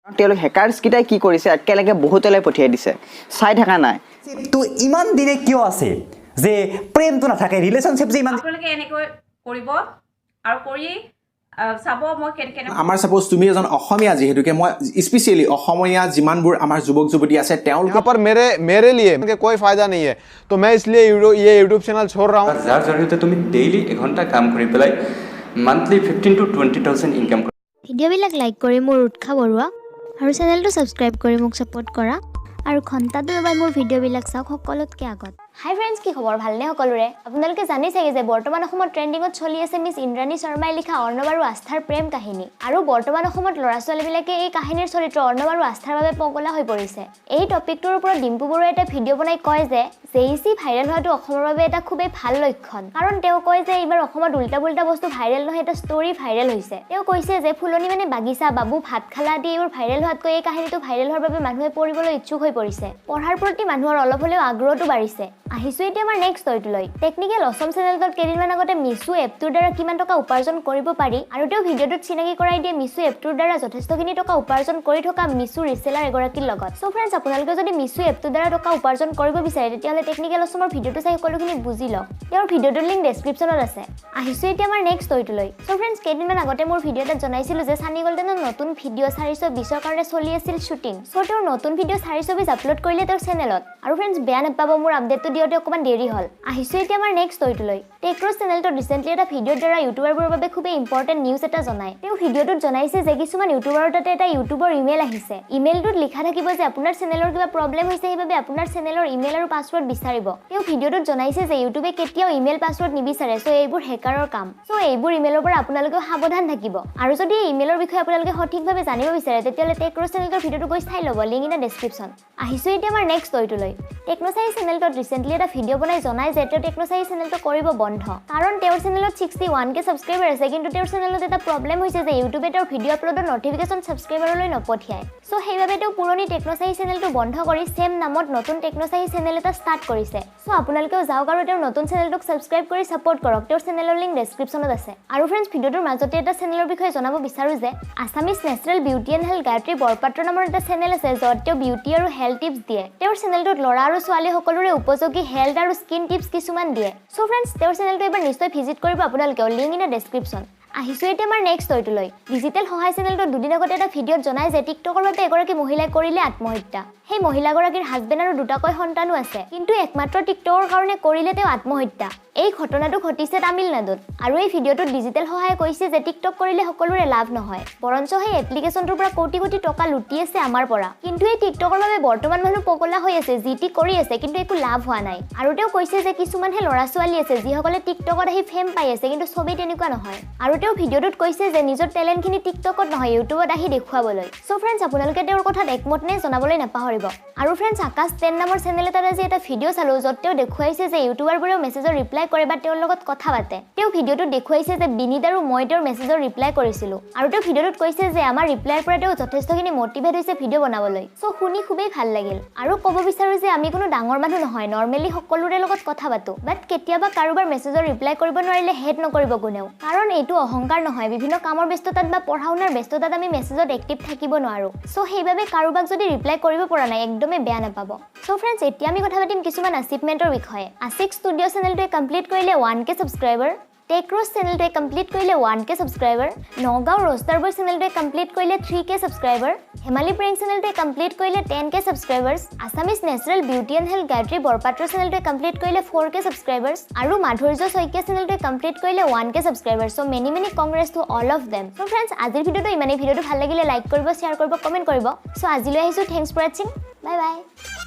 তেওঁলোক হেকাৰ্স কিটাই কি কৰিছে একেলগে বহুতলৈ পঠিয়াই দিছে চাই থাকা নাই তো ইমান দিনে কিয় আছে যে প্ৰেমটো নাথাকে ৰিলেশনশিপ যে ইমান আপোনালোকে এনেকৈ কৰিব আৰু কৰি চাব মই কেনে আমাৰ সাপোজ তুমি এজন অসমীয়া যেহেতুকে মই স্পেশালি অসমীয়া যিমানবোৰ আমাৰ যুৱক যুৱতী আছে তেওঁলোক यहाँ पर मेरे लिए कोई फायदा नहीं है तो मैं इसलिए ये यूट्यूब चैनल छोड़ रहा हूँ যাৰ জৰিয়তে তুমি ডেইলি এঘণ্টা কাম কৰি পেলাই মান্থলি 15 to 20,000 ইনকাম ভিডিঅ'বিলাক লাইক কৰি মোৰ উৎসাহ বঢ়োৱা আৰু চেনেলটো ছাবস্ক্ৰাইব কৰি মোক ছাপোৰ্ট কৰা আৰু ঘণ্টাটো এবাৰ মোৰ ভিডিঅ'বিলাক চাওক সকলোতকৈ আগত হাই ফ্ৰেণ্ডছ কি খবৰ ভালনে সকলোৰে আপোনালোকে জানি চাগে যে বৰ্তমান অসমত ট্ৰেণ্ডিঙত চলি আছে মিছ ইন্দ্ৰাণী শৰ্মাই লিখা অৰ্ণৱ আৰু আস্থাৰ প্ৰেম কাহিনী আৰু বৰ্তমান অসমত ল'ৰা ছোৱালীবিলাকে এই কাহিনীৰ চৰিত্ৰ অৰ্ণৱ আৰু আস্থাৰ বাবে পগলা হৈ পৰিছে এই টপিকটোৰ ওপৰত ডিম্পু বৰুৱাই এটা ভিডিঅ' বনাই কয় যে জেইচি ভাইৰেল হোৱাটো অসমৰ বাবে এটা খুবেই ভাল লক্ষণ কাৰণ তেওঁ কয় যে এইবাৰ অসমত উল্টা পুল্টা বস্তু ভাইৰেল নহয় এটা ষ্টৰি ভাইৰেল হৈছে তেওঁ কৈছে যে ফুলনি মানে বাগিচা বাবু ভাত খালা আদি এইবোৰ ভাইৰেল হোৱাতকৈ এই কাহিনীটো ভাইৰেল হোৱাৰ বাবে মানুহে পঢ়িবলৈ ইচ্ছুক হৈ পৰিছে পঢ়াৰ প্ৰতি মানুহৰ অলপ হ'লেও আগ্ৰহটো বাঢ়িছে আহিছোঁ এতিয়া আমাৰ নেক্সট ষ্টৰিটো লৈ টেকনিকেল অসম চেনেলটোত কেইদিনমান আগতে মিছু এপটোৰ দ্বাৰা কিমান টকা উপাৰ্জন কৰিব পাৰি আৰু তেওঁ ভিডিঅ'টোত চিনাকি কৰাই দিয়ে মিছু এপটোৰ দ্বাৰা যথেষ্টখিনি টকা উপাৰ্জন কৰি থকা মিছু ৰিচেলাৰ এগৰাকীৰ লগত চ' ফ্ৰেণ্ডছ আপোনালোকে যদি মিছু এপটোৰ দ্বাৰা টকা উপাৰ্জন কৰিব বিচাৰে তেতিয়াহ'লে টেকনিকেল অসমৰ ভিডিঅ'টো চাই সকলোখিনি বুজি লওক তেওঁৰ ভিডিঅ'টোৰ লিংক ডেছক্ৰিপশ্যনত আছে আহিছোঁ এতিয়া আমাৰ নেক্সট ষ্টৰিটো লৈ চ' ফ্ৰেণ্ডছ কেইদিনমান আগতে মোৰ ভিডিঅ' এটাত জনাইছিলোঁ যে ছানী গল্ডেনৰ নতুন ভিডিঅ' 420ৰ কাৰণে চলি আছিল শ্বুটিং চ' তেওঁৰ নতুন ভিডিঅ' 420 আপলোড কৰিলে তেওঁৰ চেনেলত আৰু ফ্ৰেণ্ডছ বেয়া নাপাব মোৰ আপডেটটো দিওঁতে অকণমান দেৰি হ'ল আহিছোঁ এতিয়া আমাৰ নেক্সট ষ্টৰিটো লৈ টেক্ৰছ চেনেলটোত ৰিচেণ্টলি এটা ভিডিঅ'ৰ দ্বাৰা ইউটিউবাৰবোৰৰ বাবে খুবেই ইম্পৰ্টেণ্ট নিউজ এটা জনায় তেওঁ ভিডিঅ'টোত জনাইছে যে কিছুমান ইউটিউবাৰৰ তাতে এটা ইউটিউবৰ ইমেইল আহিছে ইমেইলটোত লিখা থাকিব যে আপোনাৰ চেনেলৰ কিবা প্ৰব্লেম হৈছে সেইবাবে আপোনাৰ চেনেলৰ ইমেইল আৰু পাছৱৰ্ড বিচাৰিব তেওঁ ভিডিঅ'টোত জনাইছে যে ইউটিউবে কেতিয়াও ইমেইল পাছৱৰ্ড নিবিচাৰে চ' এইবোৰ হেকাৰৰ কাম চ' এইবোৰ ইমেইলৰ পৰা আপোনালোকেও সাৱধান থাকিব আৰু যদি এই ইমেইলৰ বিষয়ে আপোনালোকে সঠিকভাৱে জানিব বিচাৰে তেতিয়াহ'লে টেক্ৰছ চেনেলটোৰ ভিডিঅ'টো গৈ চাই ল'ব লিংক ইন দ্য ডেছক্ৰিপশ্যন আহিছোঁ এতিয়া আমাৰ নেক্সট ষ্টৰিটো লৈ টেকন'চাই চেনেলটোত ৰিচেণ্টলি এটা ভিডিঅ' বনাই জনাই যে তেওঁ টেকন'চাই চেনেলটো কৰিব বন্ধ কাৰণ তেওঁৰ চেনেলত 61K ছাবস্ক্ৰাইবাৰ আছে কিন্তু তেওঁৰ চেনেলত এটা প্ৰব্লেম হৈছে যে ইউটিউবে তেওঁৰ ভিডিঅ' আপলোডৰ নটিফিকেশ্যন ছাবস্ক্ৰাইবাৰলৈ নপঠিয়ায় চ' সেইবাবে তেওঁ পুৰণি টেকন'চাই চেনেলটো বন্ধ কৰি ছেম নামত নতুন টেকন'চাই চেনেল এটা ষ্টাৰ্ট কৰিছে চ' আপোনালোকেও যাওক আৰু তেওঁৰ নতুন চেনেলটোক ছাবস্ক্ৰাইব কৰি ছাপোৰ্ট কৰক তেওঁৰ চেনেলৰ লিংক ডেছক্ৰিপশ্যনত আছে আৰু ফ্ৰেণ্ডছ ভিডিঅ'টোৰ মাজতে এটা চেনেলৰ বিষয়ে জনাব বিচাৰোঁ যে Assamese natural beauty and health Gayatri Borpatra নামৰ এটা চেনেল আছে য'ত তেওঁ বিউটি আৰু হেল্থ টিপছ দিয়ে তেওঁৰ চেনেলটোত ল'ৰা আৰু ছোৱালী সকলোৰে উপযোগী হেল্থ আৰু স্কিন টিপছ কিছুমান দিয়ে চ' ফ্ৰেণ্ডছ তেওঁৰ চেনেলটো এবাৰ নিশ্চয় ভিজিট কৰিব আপোনালোকেও লিংক ইন দ্য ডেছক্ৰিপশ্যন আহিছোঁ এতিয়া আমাৰ নেক্সট ষ্টৰিটো লৈ ডিজিটেল সহায় চেনেলটো দুদিন আগতে এটা ভিডিঅ'ত জনাই যে টিকটকৰ বাবে এগৰাকী মহিলাই কৰিলে আত্মহত্যা সেই মহিলাগৰাকীৰ হাজবেণ্ড আৰু দুটাকৈ সন্তানো আছে কিন্তু একমাত্ৰ টিকটকৰ কাৰণে কৰিলে তেওঁ আত্মহত্যা এই ঘটনাটো ঘটিছে তামিলনাডুত আৰু এই ভিডিঅ'টোত ডিজিটেল সহায়ে কৈছে যে টিকটক কৰিলে সকলোৰে লাভ নহয় বৰঞ্চ সেই এপ্লিকেশ্যনটোৰ পৰা কোটি কোটি টকা লুটি আছে আমাৰ পৰা কিন্তু এই টিকটকৰ বাবে বৰ্তমান মানুহ পগলা হৈ আছে যি টি কৰি আছে কিন্তু একো লাভ হোৱা নাই আৰু তেওঁ কৈছে যে কিছুমানহে ল'ৰা ছোৱালী আছে যিসকলে টিকটকত আহি ফেম পাই আছে কিন্তু চবেই তেনেকুৱা নহয় আৰু তেওঁ ভিডিঅ'টোত কৈছে যে নিজৰ টেলেণ্টখিনি টিকটকত নহয় ইউটিউবত আহি দেখুৱাবলৈ চ' ফ্ৰেণ্ডছ আপোনালোকে তেওঁৰ কথাত একমত নে জনাবলৈ নাপাহৰিব আৰু ফ্ৰেণ্ডছ আকাশ 10 নামৰ চেনেল এটাত আজি এটা ভিডিঅ' চালোঁ য'ত তেওঁ দেখুৱাইছে যে ইউটিউবাৰবোৰেও মেছেজৰ ৰিপ্লাই কৰে বা তেওঁৰ লগত কথা পাতে তেওঁ ভিডিঅ'টোত দেখুৱাইছে যে বিনীত আৰু মই তেওঁৰ মেছেজৰ ৰিপ্লাই কৰিছিলোঁ আৰু তেওঁ ভিডিঅ'টোত কৈছে যে আমাৰ ৰিপ্লাইৰ পৰা তেওঁ যথেষ্টখিনি মটিভেট হৈছে ভিডিঅ' বনাবলৈ চ' শুনি খুবেই ভাল লাগিল আৰু ক'ব বিচাৰোঁ যে আমি কোনো ডাঙৰ মানুহ নহয় নৰ্মেলি সকলোৰে লগত কথা পাতোঁ বাট কেতিয়াবা কাৰোবাৰ মেছেজৰ ৰিপ্লাই কৰিব নোৱাৰিলে হেড নকৰিব কোনেও কাৰণ এইটো অহংকাৰ নহয় বিভিন্ন কামৰ ব্যস্ততাত বা পঢ়া শুনাৰ ব্যস্ততাত আমি মেছেজত এক্টিভ থাকিব নোৱাৰোঁ চ' সেইবাবে কাৰোবাক যদি ৰিপ্লাই কৰিব পৰা নাই একদমেই বেয়া নাপাব চ' ফ্ৰেণ্ডছ এতিয়া আমি কথা পাতিম কিছুমান এচিভমেণ্টৰ বিষয়ে আছিক ষ্টুডিঅ' চেনেলটোৱে কমপ্লিট কৰিলে 1K ছাবস্ক্ৰাইবাৰ টেক্ৰছ চেনেলটোৱে কমপ্লিট কৰিলে 1K subscriber Nagaon roaster boy চেনেলটোৱে কমপ্লিট কৰিলে 3K ছাবস্ক্ৰাইবাৰ হেমালি প্ৰেংক চেনেলটোৱে কমপ্লিট কৰিলে 10K subscribers Assamese natural beauty and health Gayatri Borpatra চেনেলটোৱে কমপ্লিট কৰিলে 4K ছাবস্ক্ৰাইবাৰ্ছ আৰু মাধুৰ্য শইকীয়া চেনেলটোৱে কমপ্লিট কৰিলে 1K subscribers so' many Congress to all of them so' friends আজিৰ ভিডিঅ'টো ইমানেই ভিডিঅ'টো ভাল লাগিলে লাইক কৰিব শ্বেয়াৰ কৰিব কমেণ্ট কৰিব চ' আজিলৈ আহিছোঁ থেংকছ ফৰ ৱাচিং বাই বাই